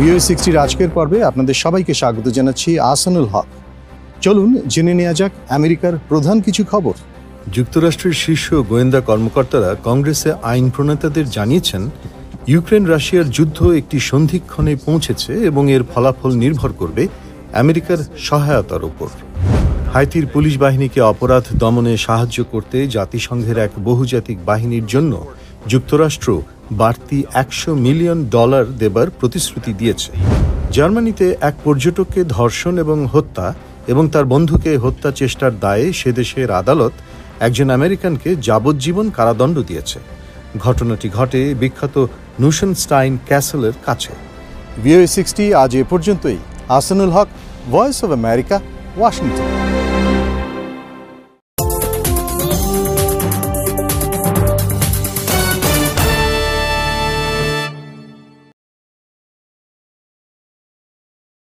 VOA60 আজকের পর্বে আপনাদের সবাইকে স্বাগত জানাচ্ছি আহসানুল হক। চলুন জেনে নেওয়া যাক আমেরিকার প্রধান কিছু খবর। যুক্তরাষ্ট্রের শীর্ষ গোয়েন্দা কর্মকর্তারা কংগ্রেসে আইন প্রণেতাদের জানিয়েছেন, ইউক্রেন রাশিয়ার যুদ্ধ একটি সন্ধিক্ষণে পৌঁছেছে এবং এর ফলাফল নির্ভর করবে আমেরিকার সহায়তার উপর। হাইতির পুলিশ বাহিনীকে অপরাধ দমনে সাহায্য করতে জাতিসংঘের এক বহুজাতিক বাহিনীর জন্য যুক্তরাষ্ট্র বাড়তি $100 মিলিয়ন দেবার প্রতিশ্রুতি দিয়েছে। জার্মানিতে এক পর্যটককে ধর্ষণ এবং হত্যা এবং তার বন্ধুকে হত্যা চেষ্টার দায়ে সে দেশের আদালত একজন আমেরিকানকে যাবজ্জীবন কারাদণ্ড দিয়েছে। ঘটনাটি ঘটে বিখ্যাত নুশনস্টাইন ক্যাসেলের কাছে। VOA60 আজ এ পর্যন্তই। আহসানুল হক, ভয়েস অব আমেরিকা, ওয়াশিংটন।